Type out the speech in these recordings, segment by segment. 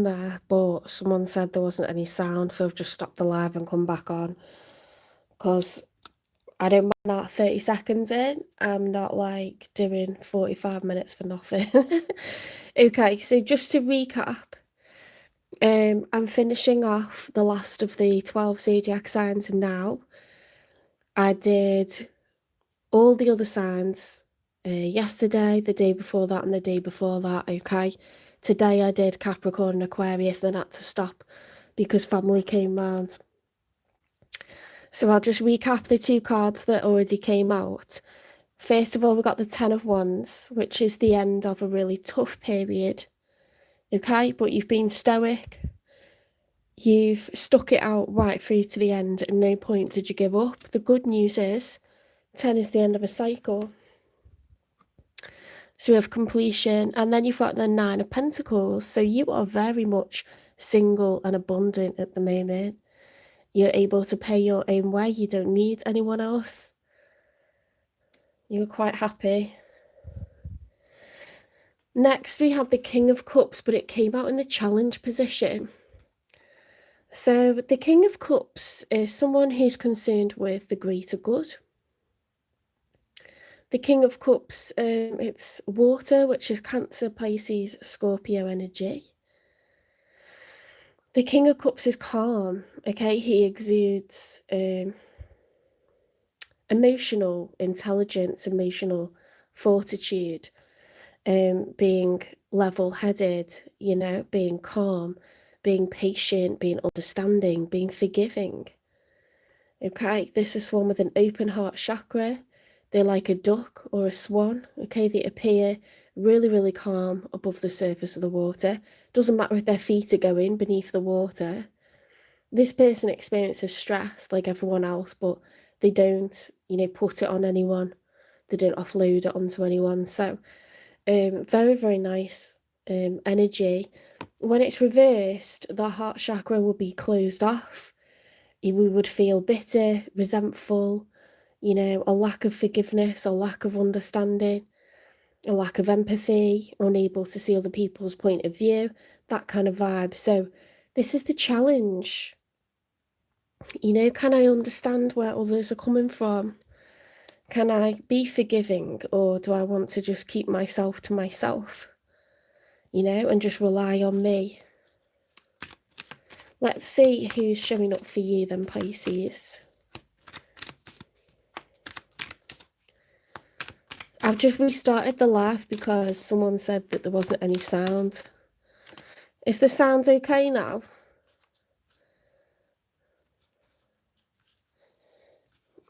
there, but someone said there wasn't any sound, so I've just stopped the live and come back on because I don't mind that 30 seconds in. I'm not like doing 45 minutes for nothing. Okay, so just to recap, I'm finishing off the last of the 12 zodiac signs now. I did all the other signs yesterday, the day before that, and the day before that, okay? Today I did Capricorn and Aquarius, then had to stop because family came round. So I'll just recap the two cards that already came out. First of all, we got the Ten of Wands, which is the end of a really tough period, okay? But you've been stoic. You've stuck it out right through to the end. At no point did you give up. The good news is 10 is the end of a cycle. So we have completion, and then you've got the Nine of Pentacles. So you are very much single and abundant at the moment. You're able to pay your own way. You don't need anyone else. You're quite happy. Next, we have the King of Cups, but it came out in the challenge position. So the King of Cups is someone who's concerned with the greater good. The King of Cups, it's water, which is Cancer, Pisces, Scorpio energy. The King of Cups is calm, okay? He exudes emotional intelligence, emotional fortitude, being level-headed, you know, being calm, being patient, being understanding, being forgiving. Okay, this is one with an open heart chakra. They're like a duck or a swan, okay? They appear really, really calm above the surface of the water. Doesn't matter if their feet are going beneath the water. This person experiences stress like everyone else, but they don't, you know, put it on anyone. They don't offload it onto anyone. So, very, very nice energy. When it's reversed, the heart chakra will be closed off. We would feel bitter, resentful, you know, a lack of forgiveness, a lack of understanding, a lack of empathy, unable to see other people's point of view, that kind of vibe. So this is the challenge. You know, can I understand where others are coming from? Can I be forgiving, or do I want to just keep myself to myself, you know, and just rely on me? Let's see who's showing up for you then, Pisces. I've just restarted the live because someone said that there wasn't any sound. Is the sound okay now?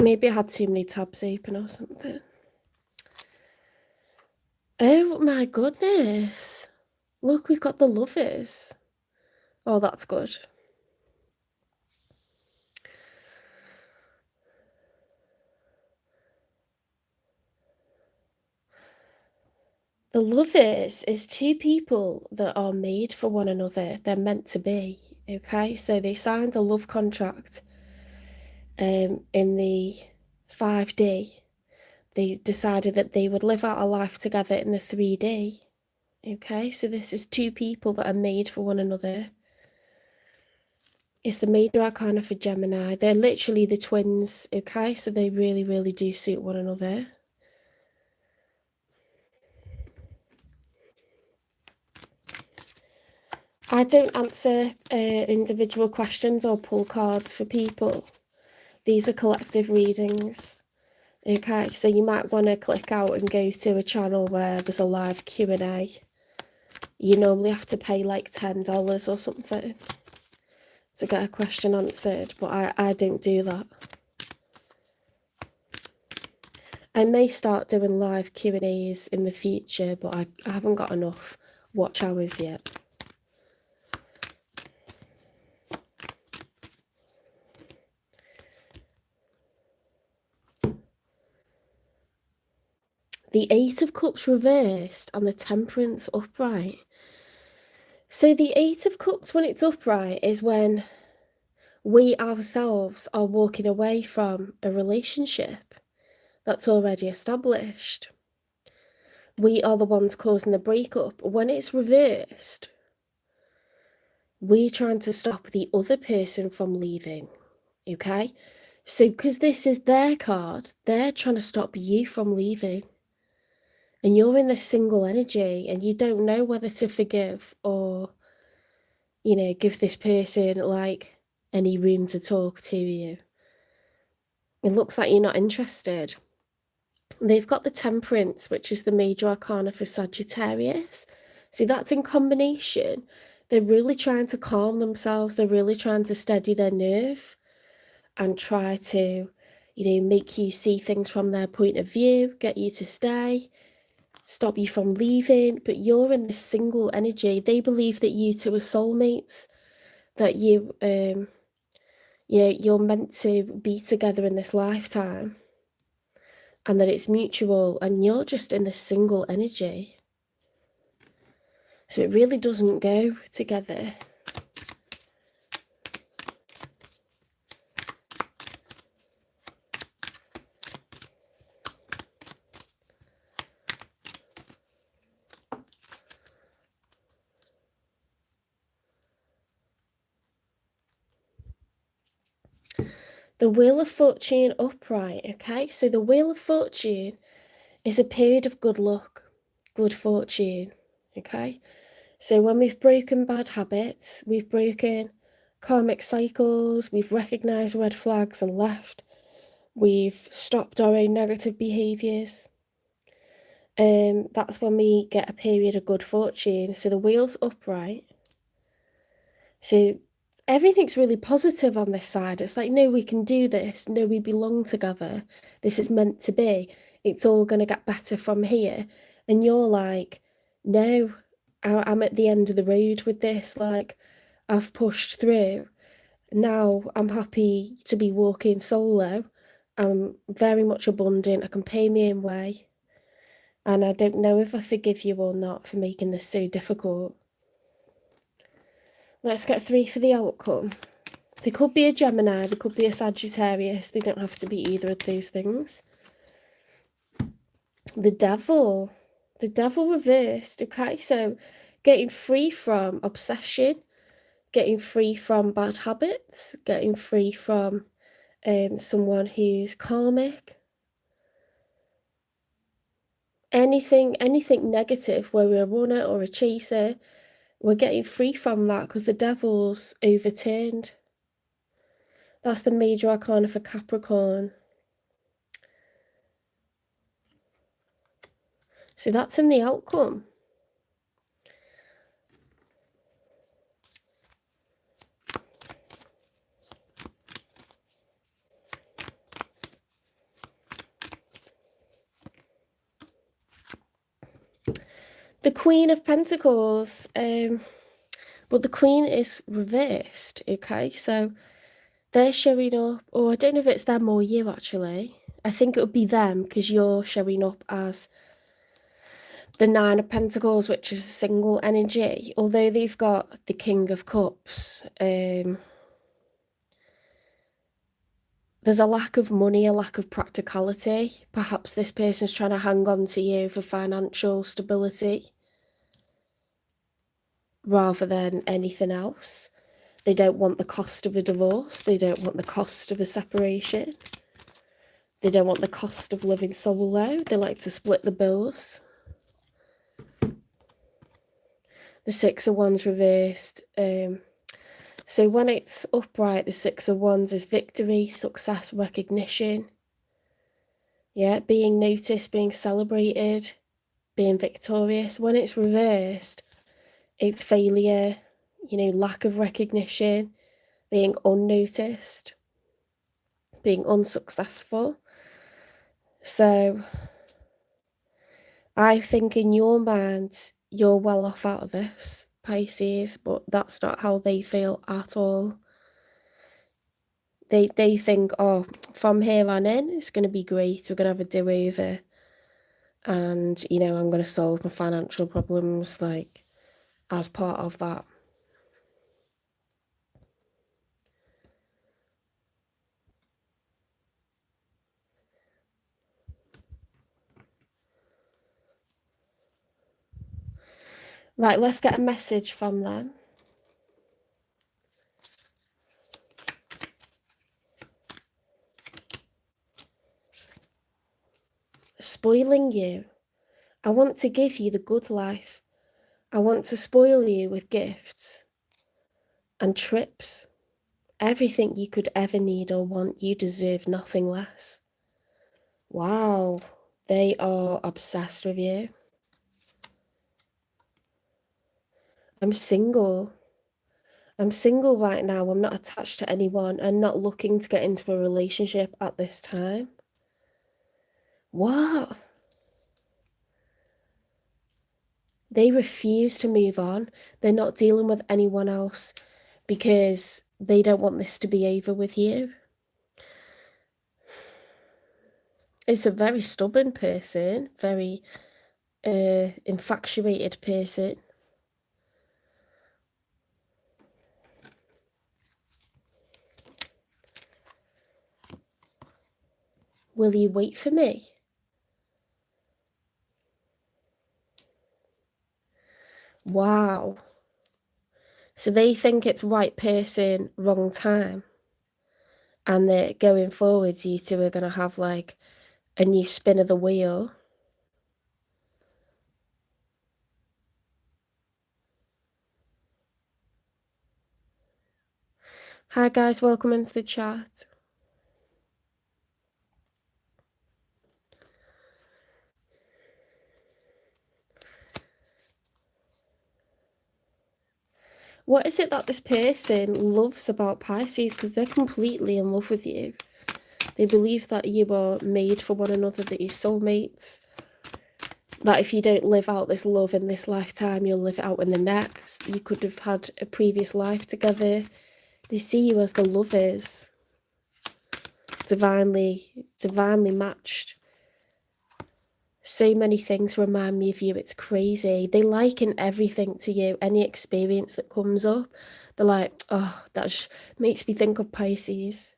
Maybe I had too many tabs open or something. Oh my goodness. Look, we've got the Lovers. Oh, that's good. The Lovers is two people that are made for one another. They're meant to be, okay? So they signed a love contract in the 5D. They decided that they would live out a life together in the 3D. Okay, so this is two people that are made for one another. It's the major arcana for Gemini. They're literally the twins, okay? So they really, really do suit one another. I don't answer individual questions or pull cards for people. These are collective readings. Okay, so you might want to click out and go to a channel where there's a live Q&A. You normally have to pay like $10 or something to get a question answered, but I don't do that. I may start doing live Q&As in the future, but I haven't got enough watch hours yet. The Eight of Cups reversed and the Temperance upright. So the Eight of Cups, when it's upright, is when we ourselves are walking away from a relationship that's already established. We are the ones causing the breakup. When it's reversed, we're trying to stop the other person from leaving, okay? So because this is their card, they're trying to stop you from leaving. And you're in this single energy and you don't know whether to forgive or, you know, give this person like any room to talk to you. It looks like you're not interested. They've got the Temperance, which is the major arcana for Sagittarius. See, that's in combination. They're really trying to calm themselves. They're really trying to steady their nerve and try to, you know, make you see things from their point of view, get you to stay, stop you from leaving. But you're in this single energy. They believe that you two are soulmates, that you know, you're meant to be together in this lifetime, and that it's mutual, and you're just in this single energy. So it really doesn't go together. The Wheel of Fortune upright, okay? So the Wheel of Fortune is a period of good luck, good fortune, okay? So when we've broken bad habits, we've broken karmic cycles, we've recognized red flags and left, we've stopped our own negative behaviors, that's when we get a period of good fortune. So the wheel's upright. So everything's really positive on this side. It's like, no, we can do this. No, we belong together. This is meant to be. It's all going to get better from here. And you're like, no, I'm at the end of the road with this. Like, I've pushed through. Now I'm happy to be walking solo. I'm very much abundant. I can pay my own way. And I don't know if I forgive you or not for making this so difficult. Let's get 3 for the outcome. They could be a Gemini, they could be a Sagittarius. They don't have to be either of those things. The Devil reversed. Okay, so getting free from obsession, getting free from bad habits, getting free from someone who's karmic. Anything negative, where we're a runner or a chaser, we're getting free from that because the Devil's overturned. That's the major arcana for Capricorn. So that's in the outcome. The Queen of Pentacles, but the Queen is reversed, okay? So they're showing up, or I don't know if it's them or you, actually. I think it would be them, because you're showing up as the Nine of Pentacles, which is a single energy. Although they've got the King of Cups, there's a lack of money, a lack of practicality. Perhaps this person's trying to hang on to you for financial stability rather than anything else. They don't want the cost of a divorce. They don't want the cost of a separation. They don't want the cost of living solo. They like to split the bills. The Six of Wands reversed. So when it's upright, the Six of Wands is victory, success, recognition. Yeah, being noticed, being celebrated, being victorious. When it's reversed, it's failure, you know, lack of recognition, being unnoticed, being unsuccessful. So I think in your mind, you're well off out of this, Pisces, but that's not how they feel at all. They think, oh, from here on in, it's going to be great. We're going to have a do-over. And, you know, I'm going to solve my financial problems, like, as part of that. Right, let's get a message from them. spoiling you. I want to give you the good life. I want to spoil you with gifts and trips. Everything you could ever need or want, you deserve nothing less. Wow, they are obsessed with you. I'm single. I'm single right now. I'm not attached to anyone and not looking to get into a relationship at this time. What? They refuse to move on. They're not dealing with anyone else because they don't want this to be over with you. It's a very stubborn person, very infatuated person. Will you wait for me? Wow. So they think it's right person, wrong time. And that going forwards, you two are going to have like a new spin of the wheel. Hi guys, welcome into the chat. What is it that this person loves about Pisces? Because they're completely in love with you. They believe that you are made for one another, that you're soulmates. That if you don't live out this love in this lifetime, you'll live it out in the next. You could have had a previous life together. They see you as the lovers. Divinely matched. So many things remind me of you. It's crazy. They liken everything to you. Any experience that comes up, they're like, oh, that just makes me think of Pisces.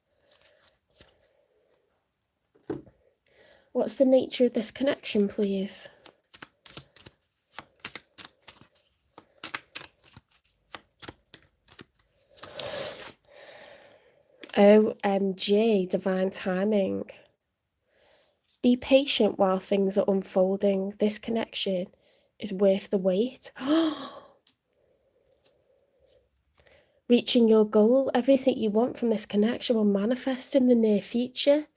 What's the nature of this connection, please? OMG, divine timing. Be patient while things are unfolding. This connection is worth the wait. Reaching your goal, everything you want from this connection will manifest in the near future.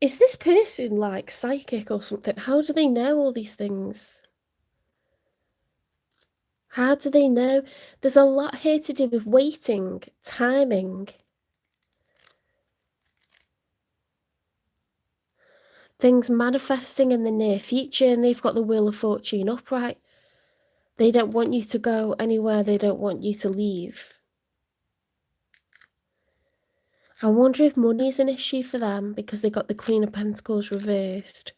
Is this person like psychic or something? How do they know all these things? How do they know? There's a lot here to do with waiting, timing. Things manifesting in the near future, and they've got the Wheel of Fortune upright. They don't want you to go anywhere. They don't want you to leave. I wonder if money is an issue for them because they got the Queen of Pentacles reversed.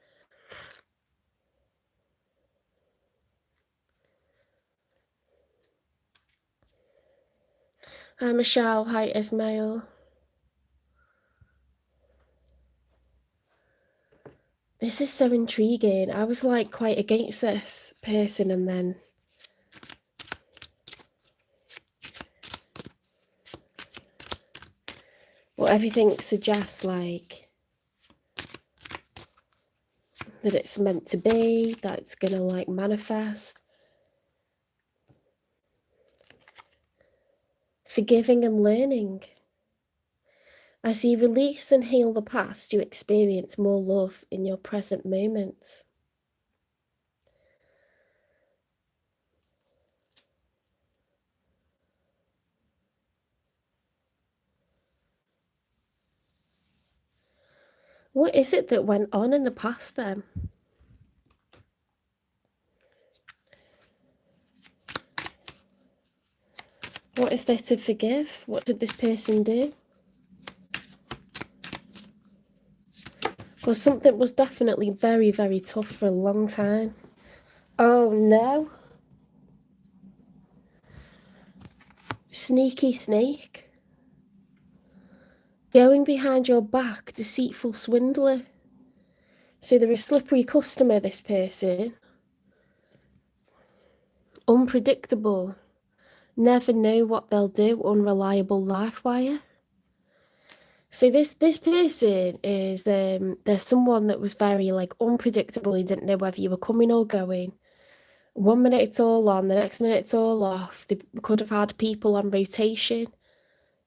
Hi Michelle, hi Ismail. This is so intriguing. I was like quite against this person and then well, everything suggests like that it's meant to be, that it's gonna like manifest. Forgiving and learning. As you release and heal the past, you experience more love in your present moments. What is it that went on in the past then? What is there to forgive? What did this person do? Well, something was definitely very, very tough for a long time. Oh no. Sneaky snake. Going behind your back, deceitful swindler. So they're a slippery customer, this person. Unpredictable. Never know what they'll do, unreliable life wire. So this person is there's someone that was very like unpredictable. You didn't know whether you were coming or going. 1 minute it's all on, the next minute it's all off. They could have had people on rotation,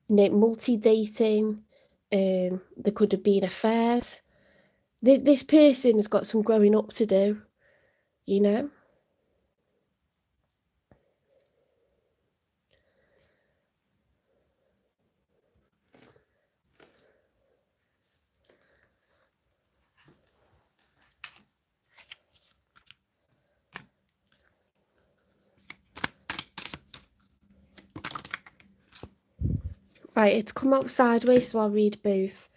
multi-dating. There could have been affairs. This person has got some growing up to do, you know? Right, it's come out sideways, so I'll read both.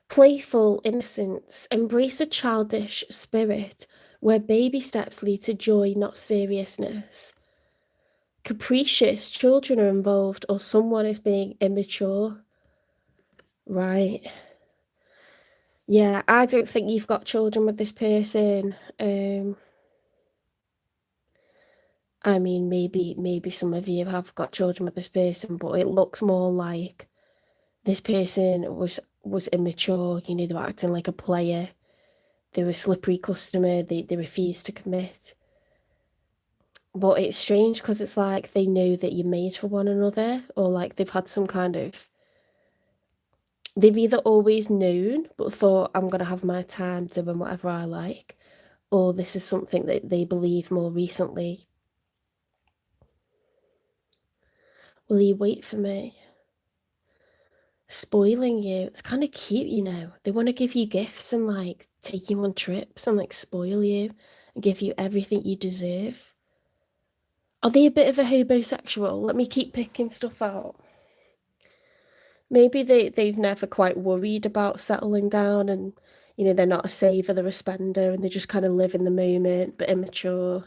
Playful innocence. Embrace a childish spirit where baby steps lead to joy, not seriousness. Capricious. Children are involved or someone is being immature. Right. Yeah, I don't think you've got children with this person. I mean, maybe some of you have got children with this person, but it looks more like this person was immature. They were acting like a player. They were a slippery customer. They refused to commit. But it's strange because it's like they know that you're made for one another, or like they've had some kind of. They've either always known but thought, I'm gonna have my time doing whatever I like, or this is something that they believe more recently. Will you wait for me? Spoiling you. It's kind of cute, They want to give you gifts and like take you on trips and like spoil you and give you everything you deserve. Are they a bit of a homosexual? Let me keep picking stuff out. Maybe they've never quite worried about settling down and, they're not a saver, they're a spender, and they just kind of live in the moment, but immature.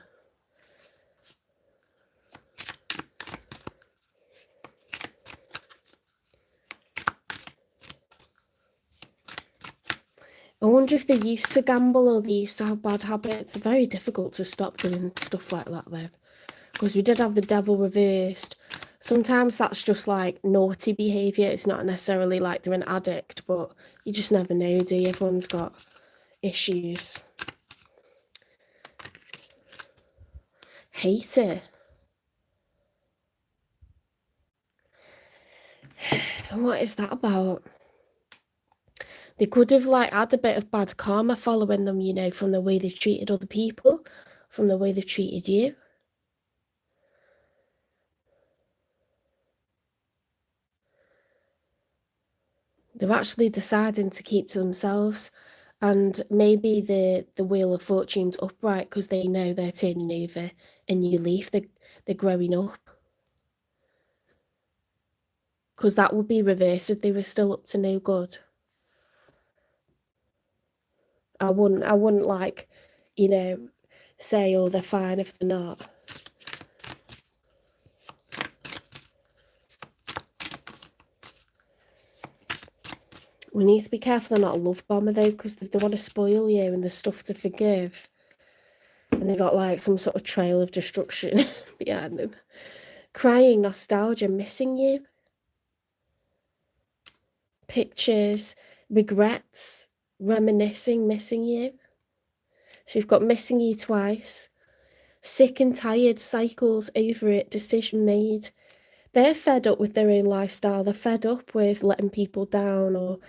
I wonder if they used to gamble or they used to have bad habits. It's very difficult to stop doing stuff like that, though. Because we did have the devil reversed. Sometimes that's just like naughty behaviour. It's not necessarily like they're an addict, but you just never know, do you? Everyone's got issues. Hate it. What is that about? They could have like had a bit of bad karma following them, from the way they've treated other people, from the way they've treated you. They're actually deciding to keep to themselves, and maybe the wheel of fortune's upright because they know they're turning over a new leaf. They're growing up. Because that would be reversed if they were still up to no good. I wouldn't like, say, oh, they're fine if they're not. We need to be careful they're not a love bomber, though, because they want to spoil you and there's stuff to forgive. And they got, like, some sort of trail of destruction behind them. Crying, nostalgia, missing you. Pictures, regrets, reminiscing, missing you. So you've got missing you twice. Sick and tired, cycles over it, decision made. They're fed up with their own lifestyle. They're fed up with letting people down or,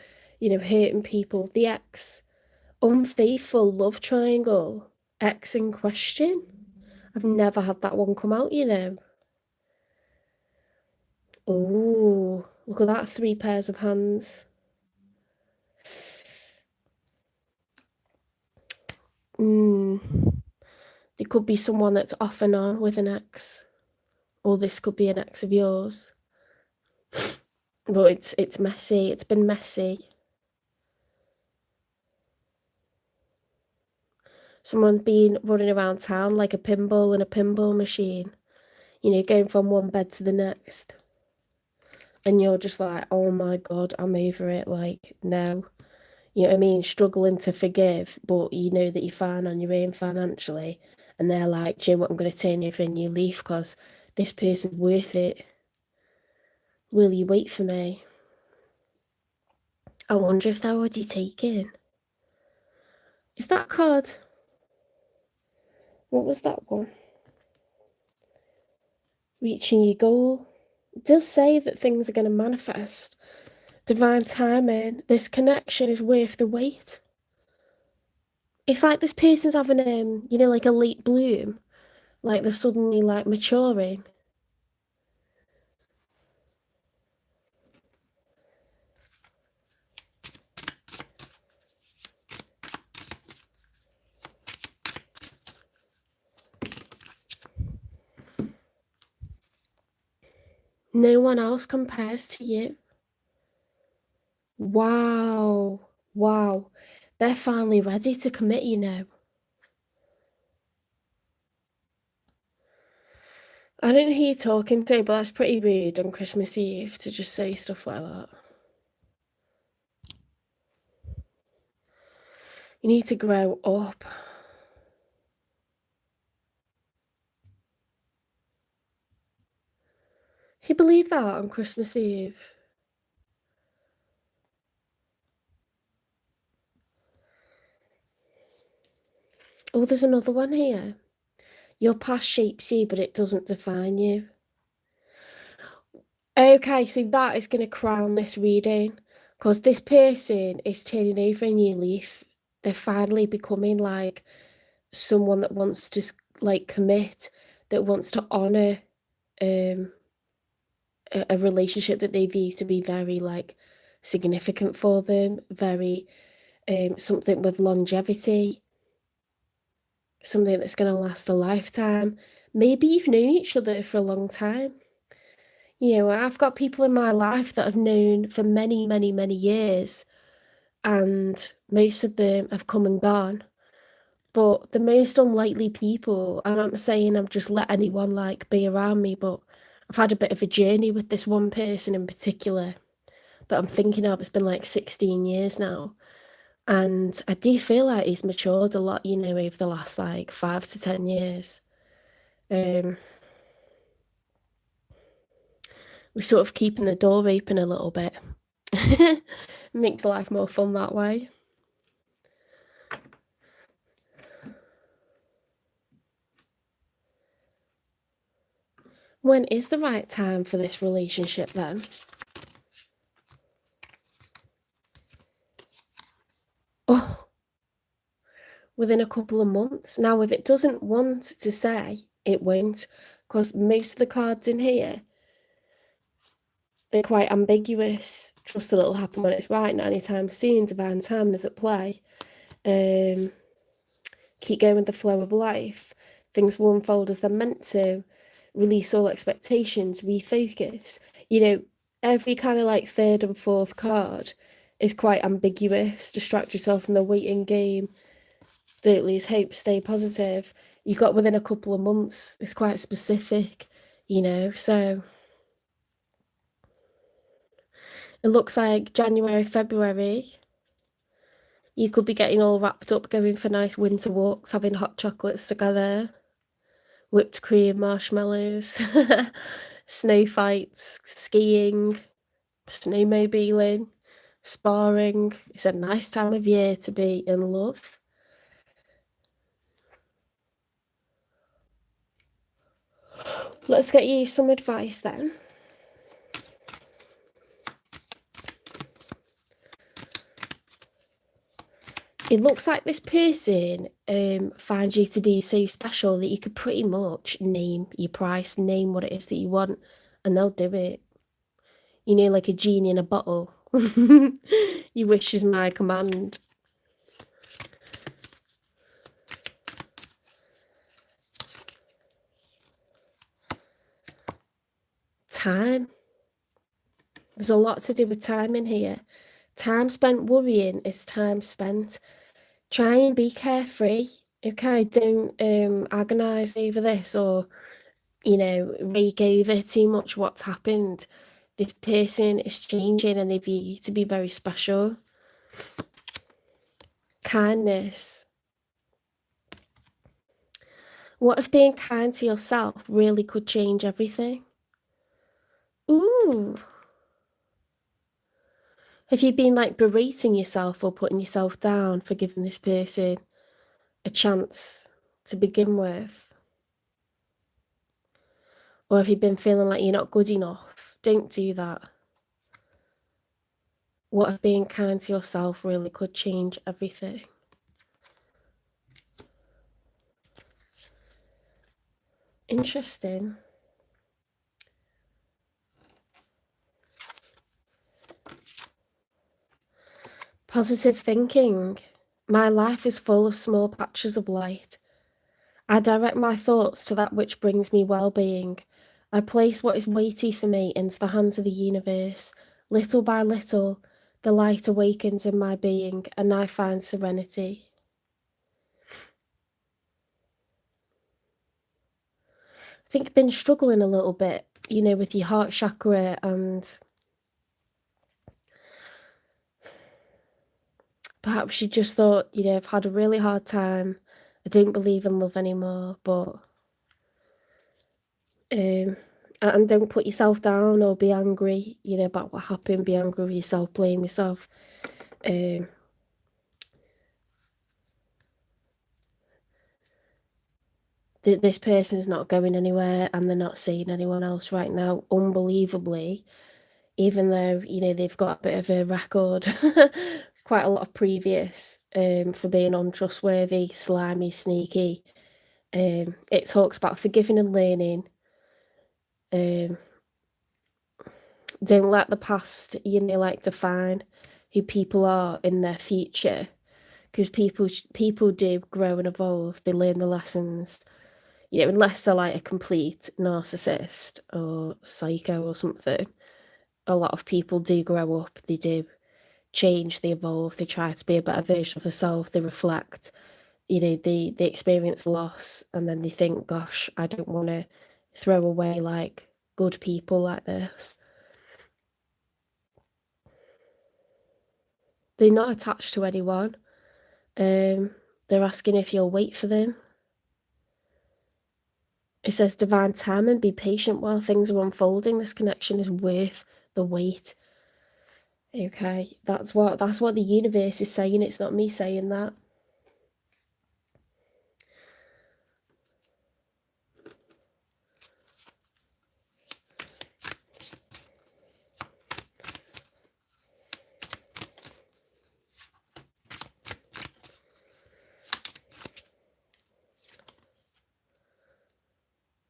hurting people. The ex, unfaithful love triangle, ex in question. I've never had that one come out, Oh, look at that, 3 pairs of hands. There could be someone that's off and on with an ex, or this could be an ex of yours. But it's messy. It's been messy. Someone's been running around town like a pinball in a pinball machine, going from one bed to the next. And you're just like, oh my God, I'm over it. Like, no. You know what I mean? Struggling to forgive, but you know that you're fine on your own financially. And they're like, do you know what? I'm going to turn you over a new leaf because this person's worth it. Will you wait for me? I wonder if they're already taken. Is that card? What was that one? Reaching your goal. It does say that things are going to manifest. Divine timing. This connection is worth the wait. It's like this person's having like a late bloom. Like they're suddenly like maturing. No one else compares to you. Wow. Wow. They're finally ready to commit, you know. I didn't hear you talking today, but that's pretty rude on Christmas Eve to just say stuff like that. You need to grow up. Do you believe that on Christmas Eve? Oh, there's another one here. Your past shapes you, but it doesn't define you. Okay, so that is going to crown this reading, because this person is turning over a new leaf. They're finally becoming like someone that wants to like commit, that wants to honor a relationship that they view to be very like significant for them, very something with longevity, something that's going to last a lifetime. Maybe you've known each other for a long time. You know, I've got people in my life that I've known for many, many, many years, and most of them have come and gone. But the most unlikely people, and I'm not saying I've just let anyone like be around me, but I've had a bit of a journey with this one person in particular that I'm thinking of. It's been like 16 years now. And I do feel like he's matured a lot, you know, over the last like 5 to 10 years. Um, we're sort of keeping the door open a little bit. Makes life more fun that way. When is the right time for this relationship then? Oh, within a couple of months. Now, if it doesn't want to say, it won't, because most of the cards in here, they're quite ambiguous. Trust that it'll happen when it's right, not anytime soon. Divine timing is at play. Keep going with the flow of life. Things will unfold as they're meant to. Release all expectations, refocus. You know, every kind of like third and fourth card is quite ambiguous. Distract yourself from the waiting game. Don't lose hope, stay positive. You got within a couple of months. It's quite specific, you know, so it looks like January, February. You could be getting all wrapped up, going for nice winter walks, having hot chocolates together, whipped cream, marshmallows, snow fights, skiing, snowmobiling, sparring. It's a nice time of year to be in love. Let's get you some advice then. It looks like this person finds you to be so special that you could pretty much name your price, name what it is that you want, and they'll do it. You know, like a genie in a bottle. Your wish is my command. Time. There's a lot to do with time in here. Time spent worrying is time spent. Try and be carefree. Okay, don't agonize over this, or you know, rake over too much what's happened. This person is changing and they view you to be very special. Kindness. What if being kind to yourself really could change everything? Ooh. Have you been like berating yourself or putting yourself down for giving this person a chance to begin with? Or have you been feeling like you're not good enough? Don't do that. What if being kind to yourself really could change everything? Interesting. Positive thinking. My life is full of small patches of light. I direct my thoughts to that which brings me well-being. I place what is weighty for me into the hands of the universe. Little by little, the light awakens in my being, and I find serenity. I think you've been struggling a little bit, with your heart chakra, and perhaps you just thought, I've had a really hard time. I don't believe in love anymore, but and don't put yourself down or be angry, about what happened. Be angry with yourself, blame yourself. This person's not going anywhere, and they're not seeing anyone else right now, unbelievably, even though, they've got a bit of a record, quite a lot of previous, for being untrustworthy, slimy, sneaky. It talks about forgiving and learning. Don't let the past, define who people are in their future, because people do grow and evolve. They learn the lessons, unless they're like a complete narcissist or psycho or something. A lot of people do grow up, they do change, they evolve, they try to be a better version of themselves, they reflect, they experience loss, and then they think, gosh, I don't want to throw away like good people like this. They're not attached to anyone. They're asking if you'll wait for them. It says divine time and be patient while things are unfolding. This connection is worth the wait. Okay, that's what the universe is saying. It's not me saying that.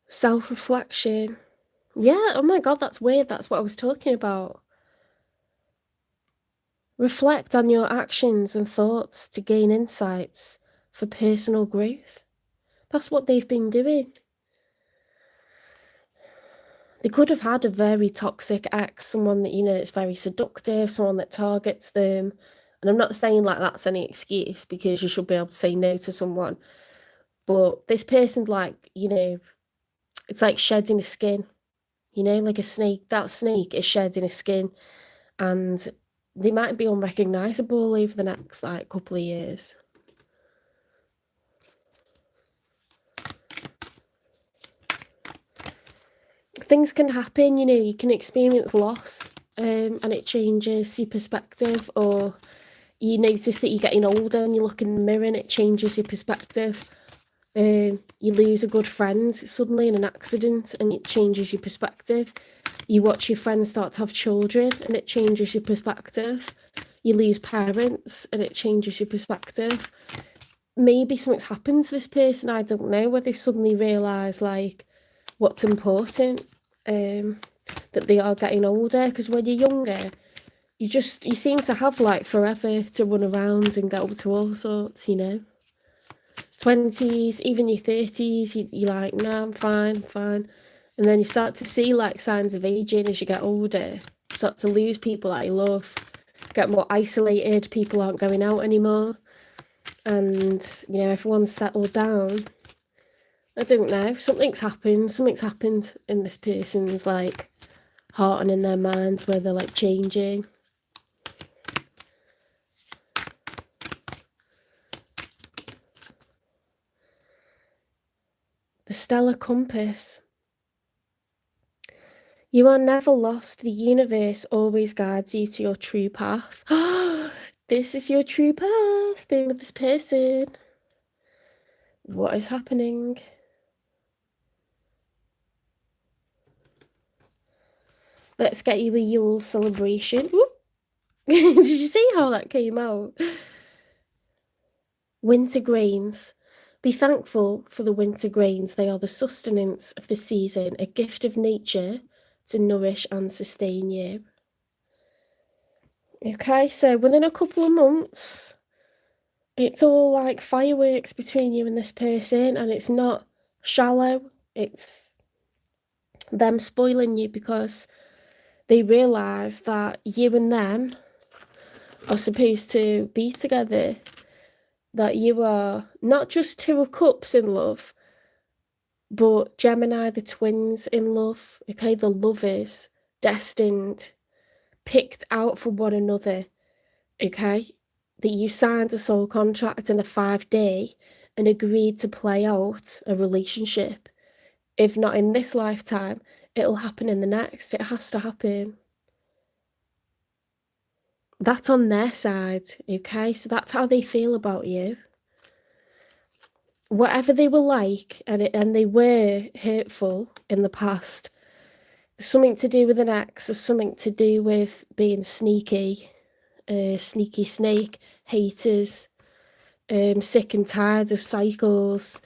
Self-reflection. Yeah, oh my god, that's weird. That's what I was talking about. Reflect on your actions and thoughts to gain insights for personal growth. That's what they've been doing. They could have had a very toxic ex, someone that, that's very seductive, someone that targets them. And I'm not saying like that's any excuse, because you should be able to say no to someone. But this person, like, it's like shedding a skin, like a snake. That snake is shedding a skin, and they might be unrecognisable over the next like couple of years. Things can happen, you can experience loss, and it changes your perspective, or you notice that you're getting older and you look in the mirror and it changes your perspective. You lose a good friend suddenly in an accident and it changes your perspective. You watch your friends start to have children and it changes your perspective. You lose parents and it changes your perspective. Maybe something's happened to this person, I don't know, where they've suddenly realised like what's important, that they are getting older, because when you're younger, you seem to have like forever to run around and get up to all sorts, 20s, even your 30s, you're like, no, I'm fine. And then you start to see like signs of aging as you get older. You start to lose people that you love, get more isolated, people aren't going out anymore. And, everyone's settled down. I don't know, something's happened in this person's like heart and in their minds where they're like changing. The stellar compass. You are never lost. The universe always guides you to your true path. This is your true path, being with this person. What is happening? Let's get you a Yule celebration. Did you see how that came out? Winter grains. Be thankful for the winter grains. They are the sustenance of the season, a gift of nature to nourish and sustain you. Okay, so within a couple of months, it's all like fireworks between you and this person, and it's not shallow. It's them spoiling you because they realise that you and them are supposed to be together, that you are not just two of cups in love, but Gemini, the twins in love, okay, the lovers, destined, picked out for one another, okay, that you signed a soul contract in a 5-day and agreed to play out a relationship. If not in this lifetime, it'll happen in the next. It has to happen. That's on their side, okay? So that's how they feel about you. Whatever they were like, and they were hurtful in the past, something to do with an ex, or something to do with being sneaky, sneaky snake, haters, sick and tired of cycles.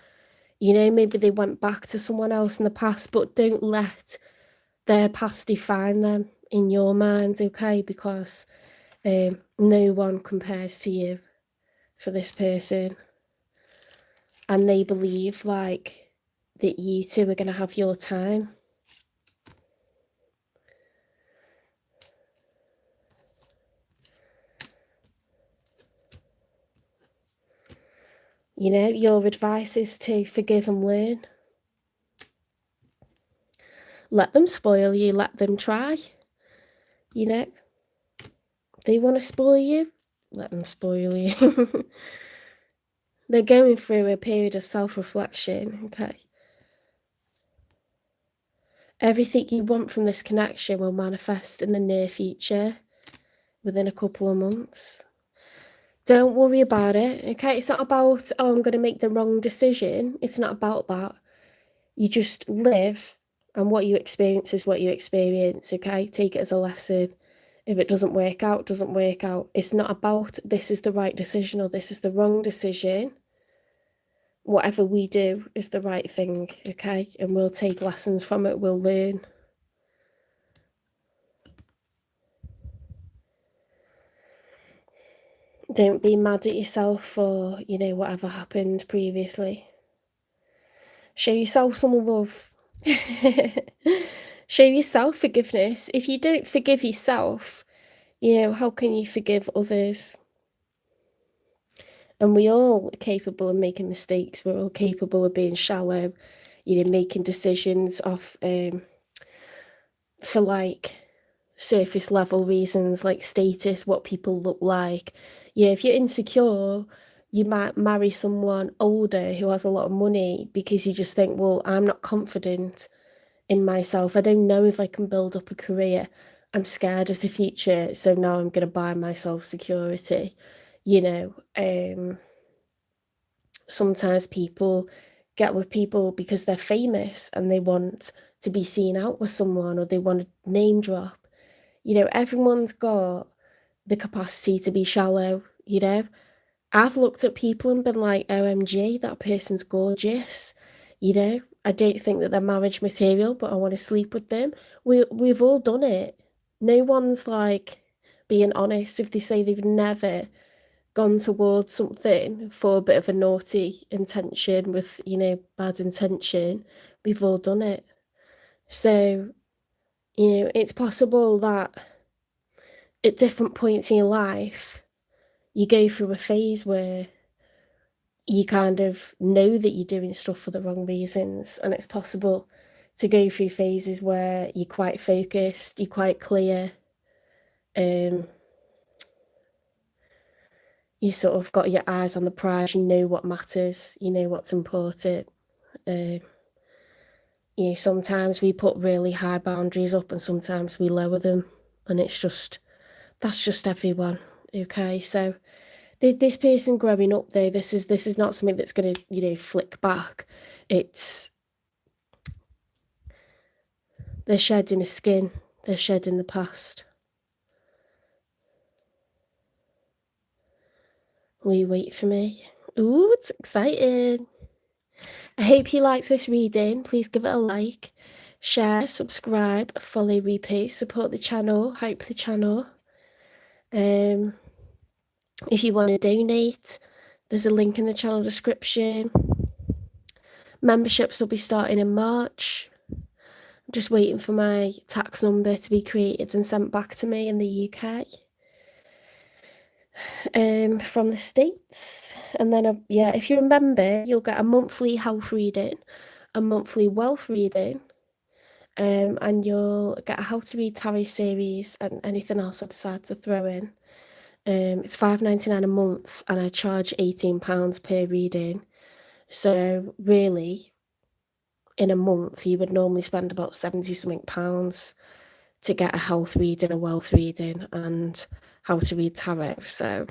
You know, maybe they went back to someone else in the past, but don't let their past define them in your mind, okay? Because no one compares to you for this person. And they believe, like, that you two are going to have your time. You know, your advice is to forgive and learn. Let them spoil you, let them try. You know, they want to spoil you, let them spoil you. They're going through a period of self-reflection, okay? Everything you want from this connection will manifest in the near future, within a couple of months. Don't worry about it, okay? It's not about, oh, I'm going to make the wrong decision. It's not about that. You just live, and what you experience is what you experience, okay? Take it as a lesson. If it doesn't work out, doesn't work out. It's not about this is the right decision or this is the wrong decision. Whatever we do is the right thing, okay? And we'll take lessons from it, we'll learn. Don't be mad at yourself for, you know, whatever happened previously. Show yourself some love. Show yourself forgiveness. If you don't forgive yourself, you know, how can you forgive others? And we all are capable of making mistakes. We're all capable of being shallow, you know, making decisions off for like surface level reasons, like status, what people look like. Yeah, if you're insecure, you might marry someone older who has a lot of money because you just think, well, I'm not confident in myself. I don't know if I can build up a career. I'm scared of the future, so now I'm going to buy myself security. You know, sometimes people get with people because they're famous and they want to be seen out with someone, or they want to name drop. You know, everyone's got the capacity to be shallow, you know. I've looked at people and been like, OMG, that person's gorgeous. You know, I don't think that they're marriage material, but I want to sleep with them. We've all done it. No one's like being honest if they say they've never gone towards something for a bit of a naughty intention with, you know, bad intention. We've all done it. So, you know, it's possible that at different points in your life, you go through a phase where you kind of know that you're doing stuff for the wrong reasons, and it's possible to go through phases where you're quite focused, you're quite clear, you sort of got your eyes on the prize, you know what matters, you know what's important. You you know, sometimes we put really high boundaries up and sometimes we lower them, and it's just, that's just everyone. Okay, so this person growing up though, this is not something that's going to, you know, flick back. It's, they're shedding a skin, they're shedding the past. Will you wait for me? Ooh, it's exciting. I hope you liked this reading. Please give it a like, share, subscribe, follow, repeat, support the channel, hype the channel. If you want to donate, there's a link in the channel description. Memberships will be starting in March. I'm just waiting for my tax number to be created and sent back to me in the UK. From the States. And then, yeah, if you're a member, you'll get a monthly health reading, a monthly wealth reading, and you'll get a How to Read Tarot series and anything else I decide to throw in. It's £5.99 a month, and I charge £18 per reading. So really, in a month, you would normally spend about 70-something pounds to get a health reading, a wealth reading, and How to Read Tarot. So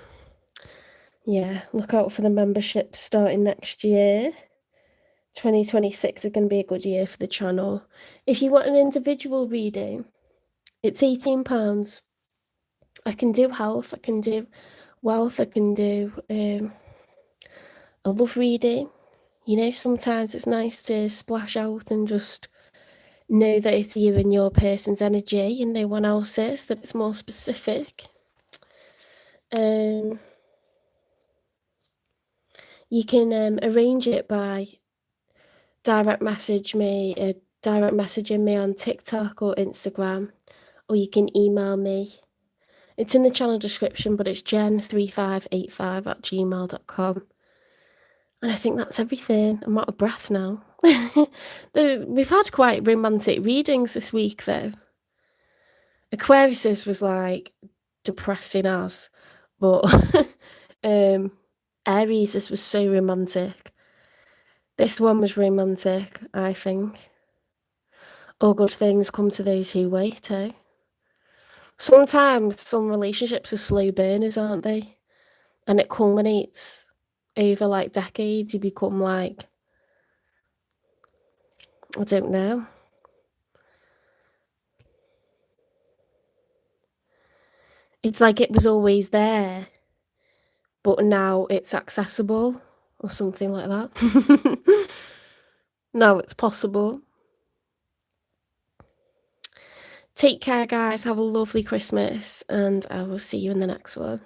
yeah, look out for the membership starting next year. 2026 is going to be a good year for the channel. If you want an individual reading, it's £18. I can do health, I can do wealth, I can do a love reading. You know, sometimes it's nice to splash out and just know that it's you and your person's energy and no one else's, that it's more specific. You can arrange it by direct messaging me on TikTok or Instagram, or you can email me. It's in the channel description, but it's jen3585@gmail.com. And I think that's everything. I'm out of breath now. We've had quite romantic readings this week, though. Aquarius's was like depressing as, but Aries' was so romantic. This one was romantic, I think. All good things come to those who wait, eh? Sometimes some relationships are slow burners, aren't they? And it culminates over like decades. You become like, I don't know. It's like it was always there, but now it's accessible or something like that. Now it's possible. Take care, guys. Have a lovely Christmas, and I will see you in the next one.